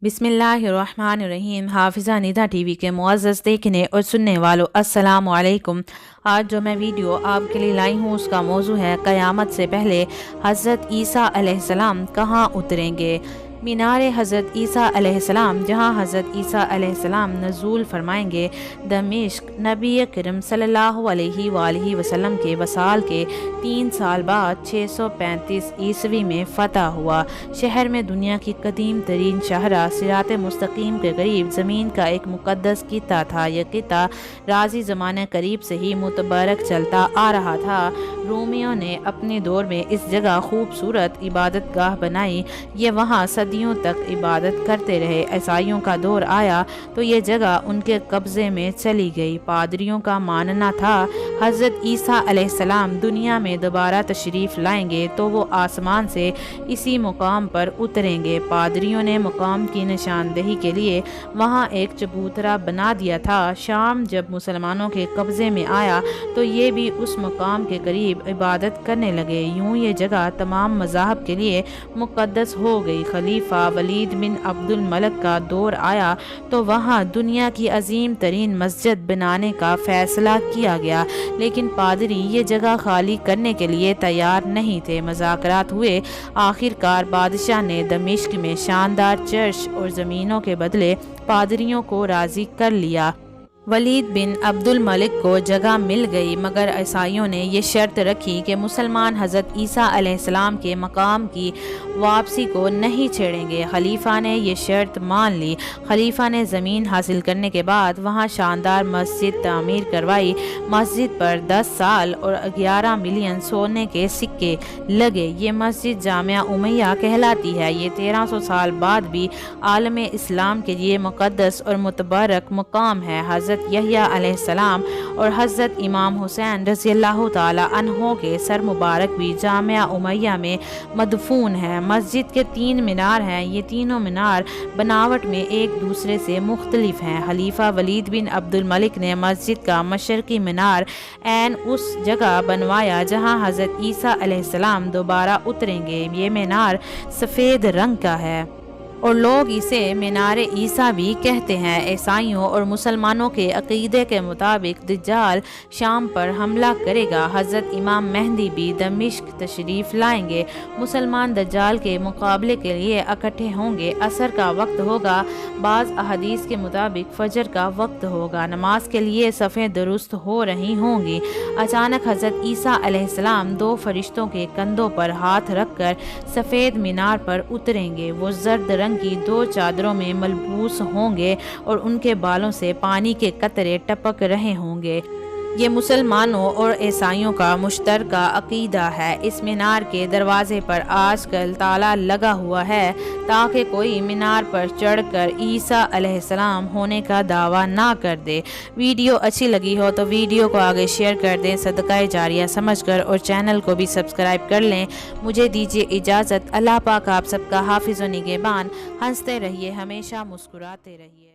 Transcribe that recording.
बिस्मिल्लाहिर्रहमानिर्रहीम। हाफिजा निदा टीवी के मुअज़्ज़ज़ देखने और सुनने वालों अस्सलाम वालेकुम। आज जो मैं वीडियो आपके लिए लाई हूँ उसका मौजू है क़यामत से पहले हज़रत ईसा अलैहिस्सलाम कहाँ उतरेंगे। मीनार हज़रत ईसा अलैहिस्सलाम, जहाँ हज़रत ईसा अलैहिस्सलाम नज़ूल फरमाएंगे, दमिश्क नबी करीम सल्लल्लाहु अलैहि वसल्लम के वसाल के 3 साल बाद 635 ईस्वी में फ़तह हुआ। शहर में दुनिया की कदीम तरीन शाहरा सिरात मुस्तकीम के करीब ज़मीन का एक मुक़द्दस किता था। यह किता राजी ज़माने करीब से ही मुतबरक चलता आ रहा था। रोमियों ने अपने दौर में इस जगह खूबसूरत इबादत गाह बनाई। ये वहाँ सदियों तक इबादत करते रहे। ईसाइयों का दौर आया तो ये जगह उनके कब्ज़े में चली गई। पादरियों का मानना था हज़रत ईसा अलैहिस्सलाम दुनिया में दोबारा तशरीफ़ लाएंगे तो वो आसमान से इसी मुकाम पर उतरेंगे। पादरियों ने मुकाम की निशानदेही के लिए वहाँ एक चबूतरा बना दिया था। शाम जब मुसलमानों के कब्ज़े में आया तो ये भी उस मुकाम के करीब इबादत करने लगे। यूँ ये जगह तमाम मज़ाहब के लिए मुक़द्दस हो गई। खलीफा वलीद बिन अब्दुल मलिक का दौर आया तो वहाँ दुनिया की अजीम तरीन मस्जिद बनाने का फ़ैसला किया गया, लेकिन पादरी ये जगह खाली करने के लिए तैयार नहीं थे। मज़ाकरात हुए। आखिरकार बादशाह ने दमिश्क में शानदार चर्च और ज़मीनों के बदले पादरियों को राज़ी कर लिया। वलीद बिन अब्दुल मलिक को जगह मिल गई, मगर ईसाइयों ने ये शर्त रखी कि मुसलमान हज़रत ईसा अलैहिस्सलाम के मकाम की वापसी को नहीं छेड़ेंगे। खलीफा ने ये शर्त मान ली। खलीफा ने ज़मीन हासिल करने के बाद वहाँ शानदार मस्जिद तामीर करवाई। मस्जिद पर 10 साल और 11 मिलियन सोने के सिक्के लगे। ये मस्जिद जामिया उमैया कहलाती है। ये 1300 साल बाद भी आलम इस्लाम के लिए मुक़द्दस और मुतबरक मुकाम है। हज़रत यहया अलैहिस्सलाम और हज़रत इमाम हुसैन रज़ियल्लाहु ताला अन्हो के सर मुबारक भी जामिया उमैया में मदफून है। मस्जिद के 3 मीनार हैं। ये तीनों मीनार बनावट में एक दूसरे से मुख्तलिफ हैं। खलीफा वलीद बिन अब्दुल मलिक ने मस्जिद का मशरकी मीनार ऐन उस जगह बनवाया जहाँ हज़रत ईसा अलैहिस्सलाम दोबारा उतरेंगे। ये मीनार सफ़ेद रंग का है और लोग इसे मीनार ईसा भी कहते हैं। ईसाइयों और मुसलमानों के अकीदे के मुताबिक दज्जाल शाम पर हमला करेगा। हज़रत इमाम मेहदी भी दमिश्क तशरीफ़ लाएंगे। मुसलमान दज्जाल के मुकाबले के लिए इकट्ठे होंगे। असर का वक्त होगा। बाज़ अहदीस के मुताबिक फ़जर का वक्त होगा। नमाज के लिए सफ़ें दुरुस्त हो रही होंगी। अचानक हज़रत ईसा अलैहिस्सलाम 2 फरिश्तों के कंधों पर हाथ रखकर सफ़ेद मीनार पर उतरेंगे। वो जर्द रंग की 2 चादरों में मलबूस होंगे और उनके बालों से पानी के कतरे टपक रहे होंगे। ये मुसलमानों और ईसाइयों का मुश्तरका अकीदा है। इस मीनार के दरवाजे पर आजकल ताला लगा हुआ है ताकि कोई मीनार पर चढ़कर ईसा अलैहिस्सलाम होने का दावा ना कर दे। वीडियो अच्छी लगी हो तो वीडियो को आगे शेयर कर दें सदका जारिया समझकर, और चैनल को भी सब्सक्राइब कर लें। मुझे दीजिए इजाज़त। अल्लाह पाक आप सबका हाफिज़ व निगहबान। हंसते रहिए, हमेशा मुस्कुराते रहिए।